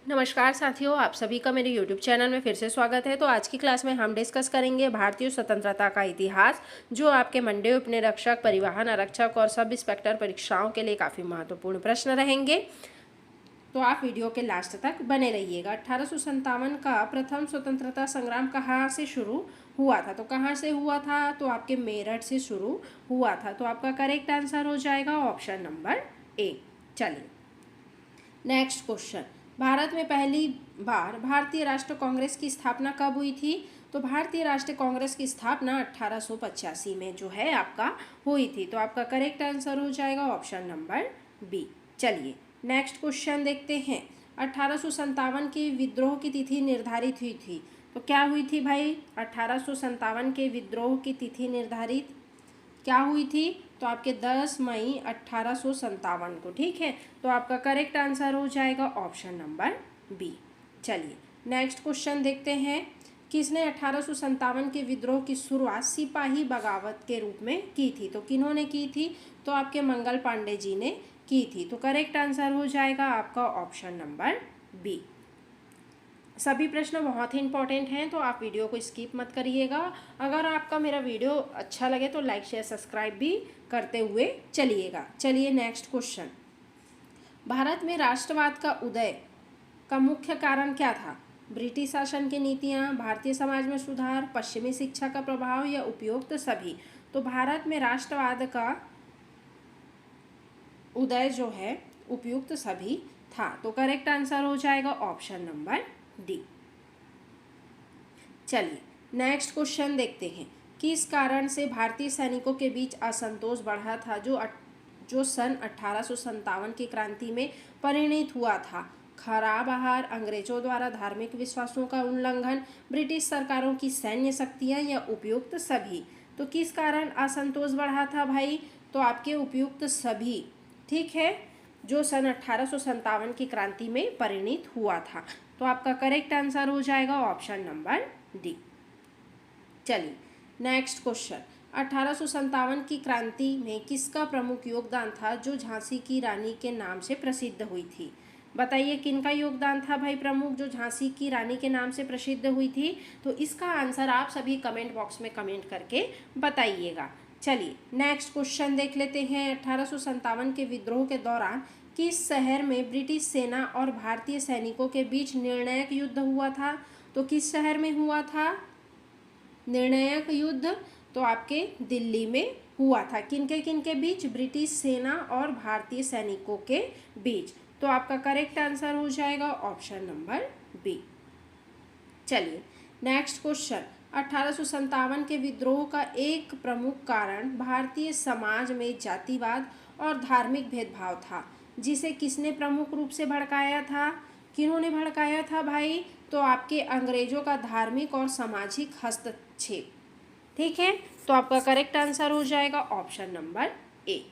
नमस्कार साथियों, आप सभी का मेरे YouTube चैनल में फिर से स्वागत है। तो आज की क्लास में हम डिस्कस करेंगे भारतीय स्वतंत्रता का इतिहास, जो आपके मंडे उपनिरीक्षक, परिवहन आरक्षक और सब इंस्पेक्टर परीक्षाओं के लिए काफ़ी महत्वपूर्ण प्रश्न रहेंगे। तो आप वीडियो के लास्ट तक बने रहिएगा। 1857 का प्रथम स्वतंत्रता संग्राम कहाँ से शुरू हुआ था? तो कहाँ से हुआ था? तो आपके मेरठ से शुरू हुआ था। तो आपका करेक्ट आंसर हो जाएगा ऑप्शन नंबर ए। चलिए नेक्स्ट क्वेश्चन, भारत में पहली बार भारतीय राष्ट्रीय कांग्रेस की स्थापना कब हुई थी? तो भारतीय राष्ट्रीय कांग्रेस की स्थापना 1885 में जो है आपका हुई थी। तो आपका करेक्ट आंसर हो जाएगा ऑप्शन नंबर बी। चलिए नेक्स्ट क्वेश्चन देखते हैं। 1857 की विद्रोह की तिथि निर्धारित हुई थी। तो क्या हुई थी भाई? 1857 के विद्रोह की तिथि निर्धारित क्या हुई थी? तो आपके 10 मई 1857 को। ठीक है, तो आपका करेक्ट आंसर हो जाएगा ऑप्शन नंबर बी। चलिए नेक्स्ट क्वेश्चन देखते हैं। किसने 1857 के विद्रोह की शुरुआत सिपाही बगावत के रूप में की थी? तो किन्होंने की थी? तो आपके मंगल पांडे जी ने की थी। तो करेक्ट आंसर हो जाएगा आपका ऑप्शन नंबर बी। सभी प्रश्न बहुत ही इंपॉर्टेंट हैं, तो आप वीडियो को स्किप मत करिएगा। अगर आपका मेरा वीडियो अच्छा लगे तो लाइक शेयर सब्सक्राइब भी करते हुए चलिएगा। चलिए नेक्स्ट क्वेश्चन, भारत में राष्ट्रवाद का उदय का मुख्य कारण क्या था? ब्रिटिश शासन की नीतियाँ, भारतीय समाज में सुधार, पश्चिमी शिक्षा का प्रभाव या उपयुक्त सभी? तो भारत में राष्ट्रवाद का उदय जो है उपयुक्त सभी था। तो करेक्ट आंसर हो जाएगा ऑप्शन नंबर डी। चलिए नेक्स्ट क्वेश्चन देखते हैं। किस कारण से भारतीय सैनिकों के बीच असंतोष बढ़ा था, जो सन 1857 की क्रांति में परिणित हुआ था? खराब आहार, अंग्रेजों द्वारा धार्मिक विश्वासों का उल्लंघन, ब्रिटिश सरकारों की सैन्य शक्तियाँ या उपयुक्त सभी? तो किस कारण असंतोष बढ़ा था भाई? तो आपके उपयुक्त सभी। ठीक है, जो सन 1857 की क्रांति में परिणित हुआ था। तो आपका करेक्ट आंसर हो जाएगा ऑप्शन नंबर डी। चलिए नेक्स्ट क्वेश्चन, 1857 की क्रांति में किसका प्रमुख योगदान था, जो झांसी की रानी के नाम से प्रसिद्ध हुई थी? बताइए किनका योगदान था भाई प्रमुख, जो झांसी की रानी के नाम से प्रसिद्ध हुई थी? तो इसका आंसर आप सभी कमेंट बॉक्स में कमेंट करके बताइएगा। चलिए नेक्स्ट क्वेश्चन देख लेते हैं। 1857 के विद्रोह के दौरान किस शहर में ब्रिटिश सेना और भारतीय सैनिकों के बीच निर्णायक युद्ध हुआ था? तो किस शहर में हुआ था निर्णायक युद्ध? तो आपके दिल्ली में हुआ था। किनके बीच? ब्रिटिश सेना और भारतीय सैनिकों के बीच। तो आपका करेक्ट आंसर हो जाएगा ऑप्शन नंबर बी। चलिए नेक्स्ट क्वेश्चन, 1857 के विद्रोह का एक प्रमुख कारण भारतीय समाज में जातिवाद और धार्मिक भेदभाव था, जिसे किसने प्रमुख रूप से भड़काया था? किन्होंने भड़काया था भाई? तो आपके अंग्रेजों का धार्मिक और सामाजिक हस्तक्षेप। ठीक है, तो आपका करेक्ट आंसर हो जाएगा ऑप्शन नंबर ए।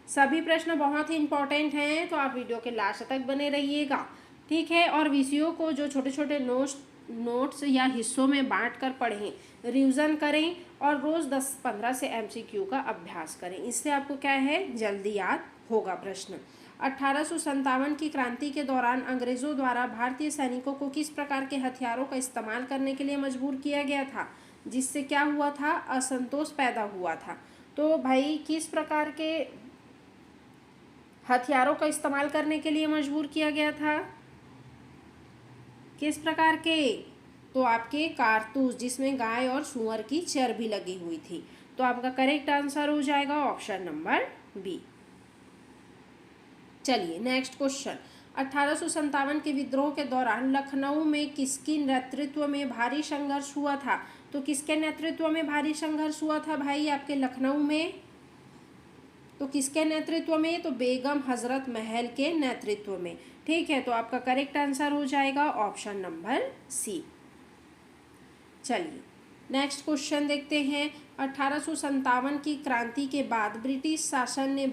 सभी प्रश्न बहुत ही इंपॉर्टेंट हैं, तो आप वीडियो के लास्ट तक बने रहिएगा। ठीक है, और विषयों को जो छोटे छोटे नोट्स या हिस्सों में बांट कर पढ़ें, रिवीजन करें और रोज़ 10-15 से MCQ का अभ्यास करें। इससे आपको क्या है, जल्दी याद होगा प्रश्न। 1857 की क्रांति के दौरान अंग्रेजों द्वारा भारतीय सैनिकों को किस प्रकार के हथियारों का इस्तेमाल करने के लिए मजबूर किया गया था, जिससे क्या हुआ था, असंतोष पैदा हुआ था? तो भाई किस प्रकार के हथियारों का इस्तेमाल करने के लिए मजबूर किया गया था? किस प्रकार के? तो आपके कारतूस, जिसमें गाय और सूअर की चर्बी लगी हुई थी। तो आपका करेक्ट आंसर हो जाएगा ऑप्शन नंबर बी। चलिए नेक्स्ट क्वेश्चन, 1857 के विद्रोह के दौरान लखनऊ में किसकी नेतृत्व में भारी संघर्ष हुआ था? तो किसके नेतृत्व में भारी संघर्ष हुआ था भाई आपके लखनऊ में? तो किसके नेतृत्व में? तो बेगम हजरत महल के नेतृत्व में। ठीक है, तो आपका करेक्ट आंसर हो जाएगा ऑप्शन नंबर सी। चलिए नेक्स्ट क्वेश्चन देखते हैं। 1857 की क्रांति के बाद ब्रिटिश शासन ने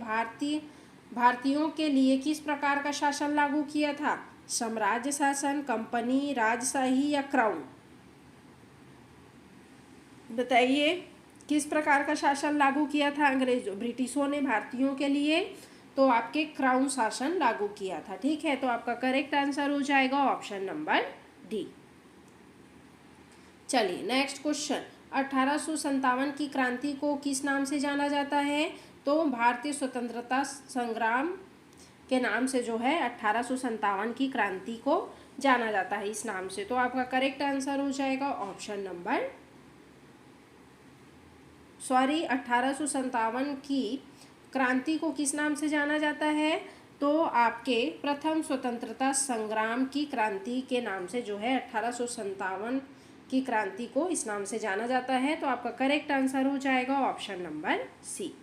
भारतीयों के लिए किस प्रकार का शासन लागू किया था? साम्राज्य शासन, कंपनी, राजशाही या क्राउन? बताइए किस प्रकार का शासन लागू किया था ब्रिटिशों ने भारतीयों के लिए? तो आपके क्राउन शासन लागू किया था। ठीक है, तो आपका करेक्ट आंसर हो जाएगा ऑप्शन नंबर डी। चलिए नेक्स्ट क्वेश्चन, 1857 की क्रांति को किस नाम से जाना जाता है? तो भारतीय स्वतंत्रता संग्राम के नाम से जो है 1857 की क्रांति को जाना जाता है इस नाम से। तो आपका करेक्ट आंसर हो जाएगा ऑप्शन नंबर 1857 की क्रांति को किस नाम से जाना जाता है? तो आपके प्रथम स्वतंत्रता संग्राम की क्रांति के नाम से जो है 1857 की क्रांति को इस नाम से जाना जाता है। तो आपका करेक्ट आंसर हो जाएगा ऑप्शन नंबर सी।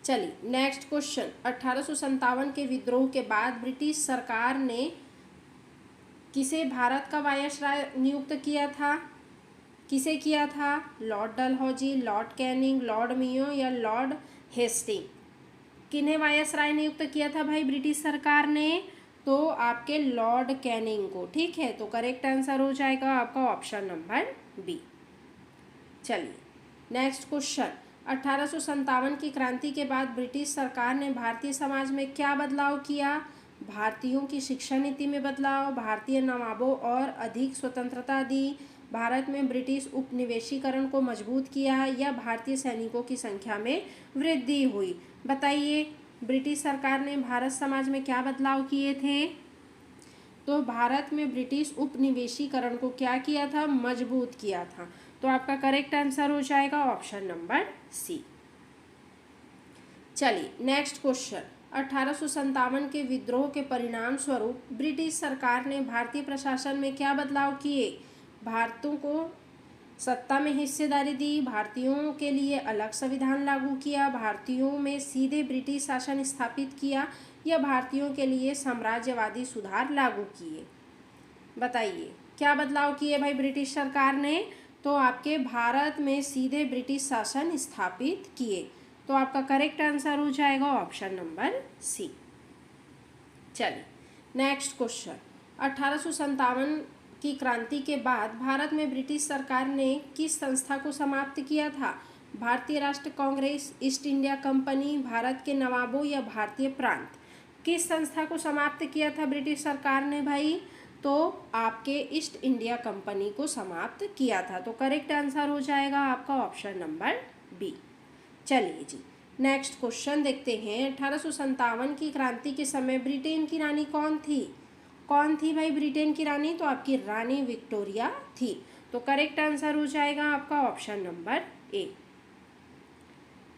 चलिए नेक्स्ट क्वेश्चन, 1857 के विद्रोह के बाद ब्रिटिश सरकार ने किसे भारत का वायसराय नियुक्त किया था? किसे किया था? Lord Dalhousie, Lord Canning, Lord Mayo या लॉर्ड हेस्टिंग? किन्हें वायसराय नियुक्त किया था भाई ब्रिटिश सरकार ने? तो आपके लॉर्ड कैनिंग को। ठीक है, तो करेक्ट आंसर हो जाएगा आपका ऑप्शन नंबर बी। चलिए नेक्स्ट क्वेश्चन, 1857 की क्रांति के बाद ब्रिटिश सरकार ने भारतीय समाज में क्या बदलाव किया? भारतीयों की शिक्षा नीति में बदलाव, भारतीय नवाबों और अधिक स्वतंत्रता दी, भारत में ब्रिटिश उपनिवेशीकरण को मजबूत किया या भारतीय सैनिकों की संख्या में वृद्धि हुई? बताइए, ब्रिटिश सरकार ने भारत समाज में क्या बदलाव किए थे? तो भारत में ब्रिटिश उपनिवेशीकरण को क्या किया था? मजबूत किया था। तो आपका करेक्ट आंसर हो जाएगा ऑप्शन नंबर सी। चलिए नेक्स्ट क्वेश्चन, 1857 के विद्रोह के परिणाम स्वरूप ब्रिटिश सरकार ने भारतीय प्रशासन में क्या बदलाव किए? भारतीयों को सत्ता में हिस्सेदारी दी, भारतीयों के लिए अलग संविधान लागू किया, भारतीयों में सीधे ब्रिटिश शासन स्थापित किया या भारतीयों के लिए साम्राज्यवादी सुधार लागू किए? बताइए क्या बदलाव किए भाई ब्रिटिश सरकार ने? तो आपके भारत में सीधे ब्रिटिश शासन स्थापित किए। तो आपका करेक्ट आंसर हो जाएगा ऑप्शन नंबर सी। चलिए नेक्स्ट क्वेश्चन, 1857 की क्रांति के बाद भारत में ब्रिटिश सरकार ने किस संस्था को समाप्त किया था? भारतीय राष्ट्र Congress, east India company, Bharat के नवाबों या भारतीय प्रांत? किस संस्था को समाप्त किया था ब्रिटिश सरकार ने भाई? तो आपके ईस्ट इंडिया कंपनी को समाप्त किया था। तो करेक्ट आंसर हो जाएगा आपका ऑप्शन नंबर बी। चलिए जी नेक्स्ट क्वेश्चन देखते हैं, 1857 की क्रांति के समय ब्रिटेन की रानी कौन थी? कौन थी भाई ब्रिटेन की रानी? तो आपकी रानी विक्टोरिया थी। तो करेक्ट आंसर हो जाएगा आपका ऑप्शन नंबर ए।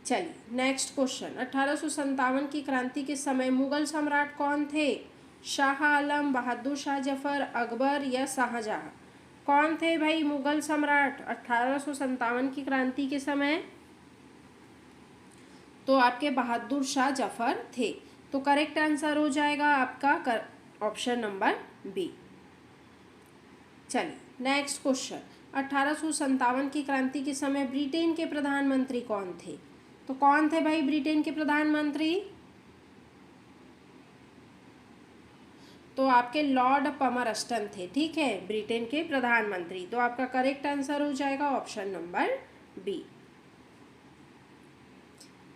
चलिए नेक्स्ट क्वेश्चन, 1857 की क्रांति के समय मुगल सम्राट कौन थे? शाह आलम, बहादुर शाह जफर, अकबर या शाहजहां? कौन थे भाई मुगल सम्राट 1857 की क्रांति के समय? तो आपके बहादुर शाह जफर थे। तो करेक्ट आंसर हो जाएगा आपका ऑप्शन नंबर बी। चलिए नेक्स्ट क्वेश्चन, 1857 की क्रांति के समय ब्रिटेन के प्रधानमंत्री कौन थे? तो कौन थे भाई ब्रिटेन के प्रधानमंत्री? तो आपके लॉर्ड पमरस्टन थे। ठीक है, ब्रिटेन के प्रधानमंत्री। तो आपका करेक्ट आंसर हो जाएगा ऑप्शन नंबर बी।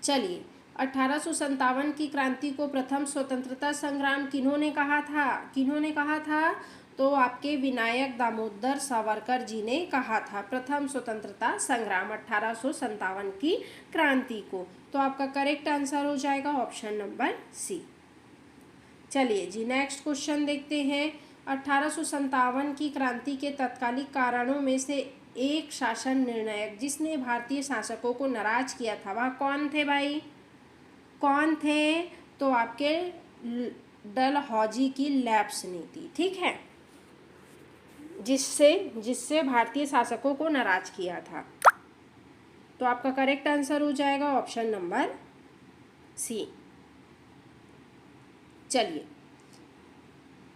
चलिए 1857 की क्रांति को प्रथम स्वतंत्रता संग्राम किन्होंने कहा था? किन्होंने कहा था? तो आपके विनायक दामोदर सावरकर जी ने कहा था प्रथम स्वतंत्रता संग्राम 1857 की क्रांति को। तो आपका करेक्ट आंसर हो जाएगा ऑप्शन नंबर सी। चलिए जी नेक्स्ट क्वेश्चन देखते हैं, 1857 की क्रांति के तत्कालिक कारणों में से एक शासन निर्णायक जिसने भारतीय शासकों को नाराज किया था वह कौन थे भाई? कौन थे? तो आपके डलहौजी की लैप्स नीति। ठीक है, जिससे भारतीय शासकों को नाराज किया था। तो आपका करेक्ट आंसर हो जाएगा ऑप्शन नंबर सी। चलिए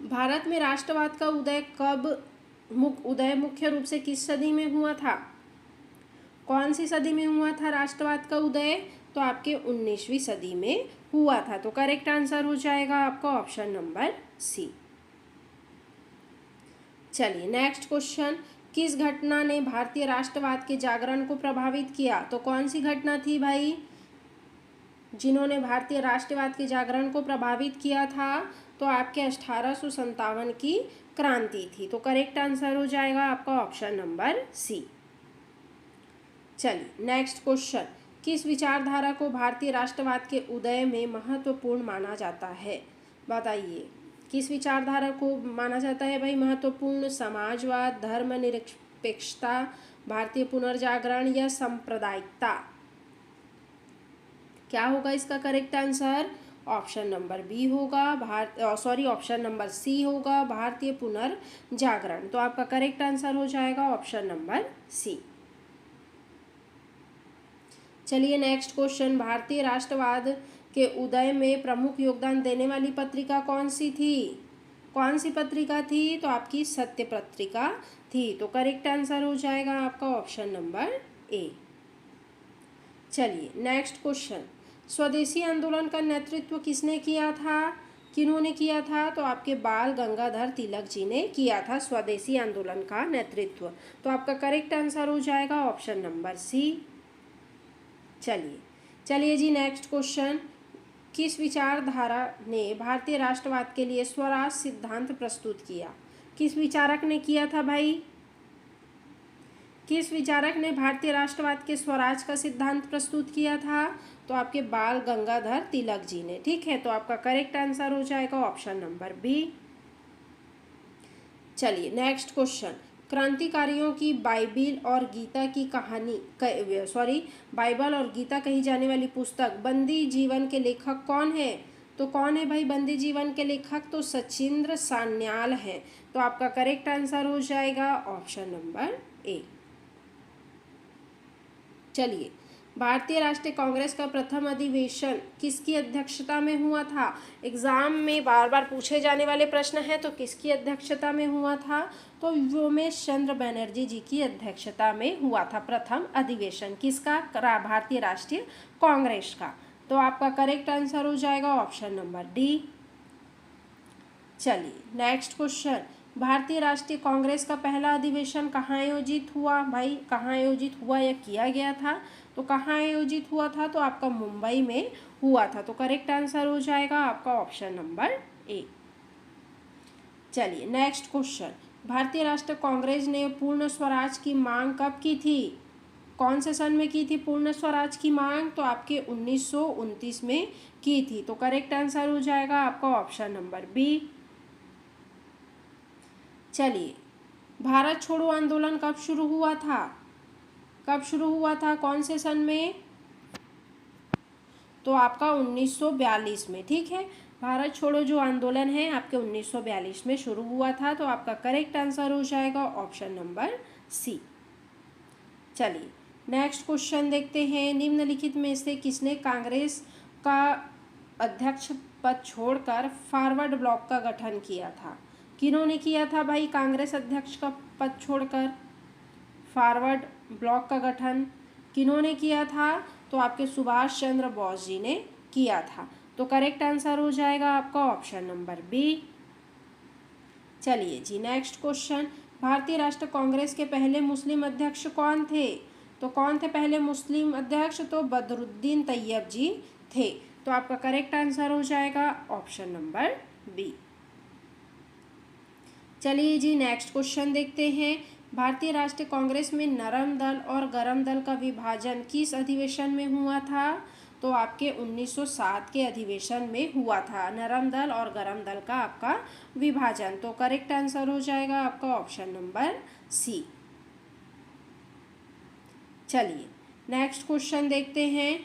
भारत में राष्ट्रवाद का उदय मुख्य रूप से किस सदी में हुआ था? कौन सी सदी में हुआ था राष्ट्रवाद का उदय? तो आपके 19वीं सदी में हुआ था। तो करेक्ट आंसर हो जाएगा आपका ऑप्शन नंबर सी। चलिए नेक्स्ट क्वेश्चन, किस घटना ने भारतीय राष्ट्रवाद के जागरण को प्रभावित किया? तो कौन सी घटना थी भाई? जिन्होंने भारतीय राष्ट्रवाद के जागरण को प्रभावित किया था, तो आपके 1857 की क्रांति थी। तो करेक्ट आंसर हो जाएगा आपका ऑप्शन नंबर सी। चलिए नेक्स्ट क्वेश्चन, किस विचारधारा को भारतीय राष्ट्रवाद के उदय में महत्वपूर्ण माना जाता है? बताइए, किस विचारधारा को माना जाता है भाई महत्वपूर्ण? समाजवाद, धर्मनिरपेक्षता, भारतीय पुनर्जागरण या सांप्रदायिकता? क्या होगा इसका correct answer? Option number B होगा, ऑप्शन नंबर सी होगा, भारतीय पुनर्जागरण। तो आपका करेक्ट आंसर हो जाएगा ऑप्शन नंबर सी। चलिए नेक्स्ट क्वेश्चन, भारतीय राष्ट्रवाद के उदय में प्रमुख योगदान देने वाली पत्रिका कौन सी थी? कौन सी पत्रिका थी? तो आपकी सत्य पत्रिका थी। तो करेक्ट आंसर हो जाएगा आपका ऑप्शन नंबर ए। चलिए नेक्स्ट क्वेश्चन, स्वदेशी आंदोलन का नेतृत्व किसने किया था? किन्होंने किया था? तो आपके बाल गंगाधर तिलक जी ने किया था स्वदेशी आंदोलन का नेतृत्व। तो आपका करेक्ट आंसर हो जाएगा ऑप्शन नंबर सी। चलिए जी नेक्स्ट क्वेश्चन, किस विचारधारा ने भारतीय राष्ट्रवाद के लिए स्वराज सिद्धांत प्रस्तुत किया? किस विचारक ने किया था भाई? किस विचारक ने भारतीय राष्ट्रवाद के स्वराज का सिद्धांत प्रस्तुत किया था? तो आपके बाल गंगाधर तिलक जी ने। ठीक है, तो आपका करेक्ट आंसर हो जाएगा ऑप्शन नंबर बी। चलिए नेक्स्ट क्वेश्चन, क्रांतिकारियों की बाइबिल और गीता की कहानी बाइबल और गीता कही जाने वाली पुस्तक बंदी जीवन के लेखक कौन है? तो कौन है भाई बंदी जीवन के लेखक? तो सचिंद्र सान्याल हैं। तो आपका करेक्ट आंसर हो जाएगा ऑप्शन नंबर ए। चलिए, भारतीय राष्ट्रीय कांग्रेस का प्रथम अधिवेशन किसकी अध्यक्षता में हुआ था? एग्जाम में बार बार पूछे जाने वाले प्रश्न हैं, तो किसकी अध्यक्षता में हुआ था? तो व्योमेश चंद्र बनर्जी जी की अध्यक्षता में हुआ था प्रथम अधिवेशन। किसका? भारतीय राष्ट्रीय कांग्रेस का। तो आपका करेक्ट आंसर हो जाएगा ऑप्शन नंबर डी। चलिए नेक्स्ट क्वेश्चन, भारतीय राष्ट्रीय कांग्रेस का पहला अधिवेशन कहाँ आयोजित हुआ? भाई कहाँ आयोजित हुआ या किया गया था? तो कहाँ आयोजित हुआ था? तो आपका मुंबई में हुआ था। तो करेक्ट आंसर हो जाएगा आपका ऑप्शन नंबर ए। चलिए नेक्स्ट क्वेश्चन, भारतीय राष्ट्रीय कांग्रेस ने पूर्ण स्वराज की मांग कब की थी? कौन से सन में की थी पूर्ण स्वराज की मांग? तो आपके 1929 में की थी। तो करेक्ट आंसर हो जाएगा आपका ऑप्शन नंबर बी। चलिए, भारत छोड़ो आंदोलन कब शुरू हुआ था? कब शुरू हुआ था? कौन से सन में? तो आपका 1942 में। ठीक है, भारत छोड़ो जो आंदोलन है आपके 1942 में शुरू हुआ था। तो आपका करेक्ट आंसर हो जाएगा ऑप्शन नंबर सी। चलिए नेक्स्ट क्वेश्चन देखते हैं, निम्नलिखित में से किसने कांग्रेस का अध्यक्ष पद छोड़कर फॉरवर्ड ब्लॉक का गठन किया था? किन्होंने किया था भाई कांग्रेस अध्यक्ष का पद छोड़कर फॉरवर्ड ब्लॉक का गठन? किन्होंने किया था? तो आपके सुभाष चंद्र बोस जी ने किया था। तो करेक्ट आंसर हो जाएगा आपका ऑप्शन नंबर बी। चलिए जी नेक्स्ट क्वेश्चन, भारतीय राष्ट्रीय कांग्रेस के पहले मुस्लिम अध्यक्ष कौन थे? तो कौन थे पहले मुस्लिम अध्यक्ष? तो बदरुद्दीन तैयब जी थे। तो आपका करेक्ट आंसर हो जाएगा ऑप्शन नंबर बी। चलिए जी नेक्स्ट क्वेश्चन देखते हैं, भारतीय राष्ट्रीय कांग्रेस में नरम दल और गरम दल का विभाजन किस अधिवेशन में हुआ था? तो आपके 1907 के अधिवेशन में हुआ था नरम दल और गरम दल का आपका विभाजन। तो करेक्ट आंसर हो जाएगा आपका ऑप्शन नंबर सी। चलिए नेक्स्ट क्वेश्चन देखते हैं,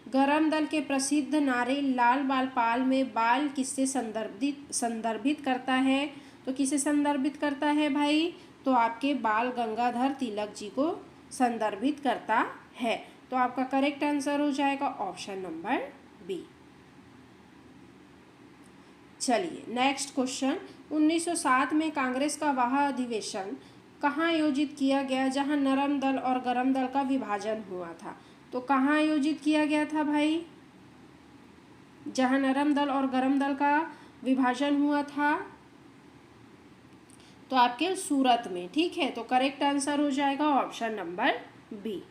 गरम दल के प्रसिद्ध नारे लाल बाल पाल में बाल किससे संदर्भित करता है? तो किसे संदर्भित करता है भाई? तो आपके बाल गंगाधर तिलक जी को संदर्भित करता है। तो आपका करेक्ट आंसर हो जाएगा ऑप्शन नंबर बी। चलिए नेक्स्ट क्वेश्चन, 1907 में कांग्रेस का वह अधिवेशन कहाँ आयोजित किया गया जहां नरम दल और गरम दल का विभाजन हुआ था? तो कहाँ आयोजित किया गया था भाई जहां नरम दल और गरम दल का विभाजन हुआ था? तो आपके सूरत में। ठीक है, तो करेक्ट आंसर हो जाएगा ऑप्शन नंबर बी।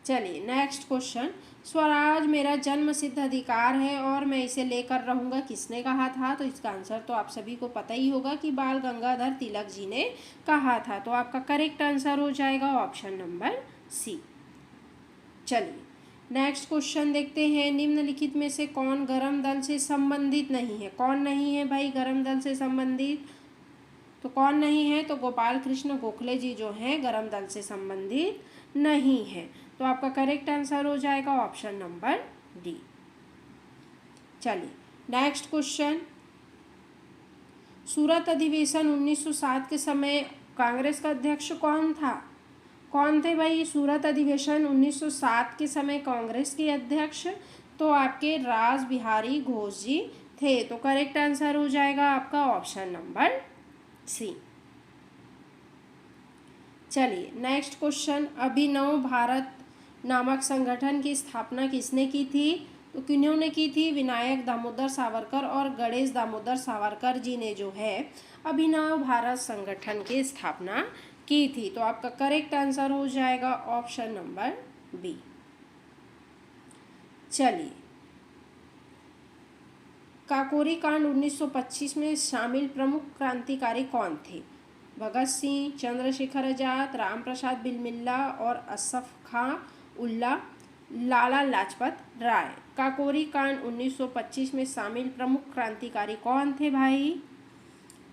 चलिए नेक्स्ट क्वेश्चन, स्वराज मेरा जन्म सिद्ध अधिकार है और मैं इसे लेकर रहूँगा, किसने कहा था? तो इसका आंसर तो आप सभी को पता ही होगा कि बाल गंगाधर तिलक जी ने कहा था। तो आपका करेक्ट आंसर हो जाएगा ऑप्शन नंबर सी। चलिए नेक्स्ट क्वेश्चन देखते हैं। निम्नलिखित में से कौन गर्म दल से संबंधित नहीं है? कौन नहीं है भाई गर्म दल से संबंधित? तो कौन नहीं है? तो गोपाल कृष्ण गोखले जी जो हैं गर्म दल से संबंधित नहीं है। तो आपका करेक्ट आंसर हो जाएगा ऑप्शन नंबर डी। चलिए नेक्स्ट क्वेश्चन। सूरत अधिवेशन 1907 के समय कांग्रेस का अध्यक्ष कौन था? कौन थे भाई सूरत अधिवेशन 1907 के समय कांग्रेस के अध्यक्ष? तो आपके रास बिहारी घोष जी थे। तो करेक्ट आंसर हो जाएगा आपका ऑप्शन नंबर सी। चलिए नेक्स्ट क्वेश्चन। अभिनव भारत नामक संगठन की स्थापना किसने की थी? तो किन्होंने की थी? विनायक दामोदर सावरकर और गणेश दामोदर सावरकर जी ने जो है अभिनव भारत संगठन की स्थापना की थी। तो आपका करेक्ट आंसर हो जाएगा ऑप्शन नंबर बी। चलिए काकोरी कांड 1925 में शामिल प्रमुख क्रांतिकारी कौन थे? भगत सिंह, चंद्रशेखर आजाद, राम प्रसाद बिलमिल्ला और असफ खां उल्ला, लाला लाजपत राय। काकोरी कांड 1925 में शामिल प्रमुख क्रांतिकारी कौन थे भाई?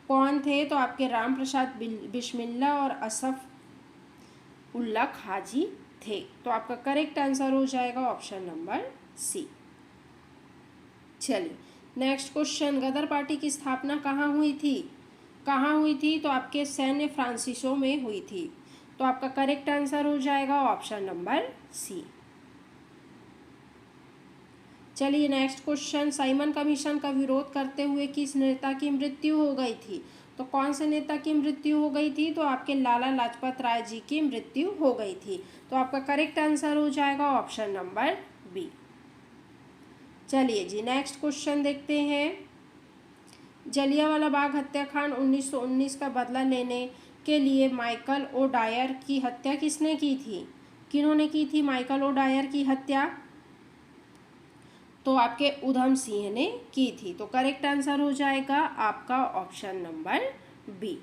कौन थे? तो आपके राम प्रसाद बिस्मिल्ला और असफ उल्ला खाजी थे। तो आपका करेक्ट आंसर हो जाएगा ऑप्शन नंबर सी। चलिए नेक्स्ट क्वेश्चन। गदर पार्टी की स्थापना कहाँ हुई थी? कहाँ हुई थी? तो आपके सैन्य फ्रांसिसो में हुई थी। तो आपका करेक्ट आंसर हो जाएगा ऑप्शन नंबर सी। चलिए नेक्स्ट क्वेश्चन। साइमन कमीशन का विरोध करते हुए किस नेता की मृत्यु हो गई थी? तो कौन से नेता की मृत्यु हो गई थी? तो आपके लाला लाजपत राय जी की मृत्यु हो गई थी। तो आपका करेक्ट आंसर हो जाएगा ऑप्शन नंबर बी। चलिए जी नेक्स्ट क्वेश्चन देखते हैं। जलियांवाला बाग हत्याकांड 1919 का बदला लेने के लिए माइकल ओ डायर की हत्या किसने की थी? किन्होंने की थी माइकल ओ डायर की हत्या? तो आपके उधम सिंह ने की थी। तो करेक्ट आंसर हो जाएगा आपका ऑप्शन नंबर बी।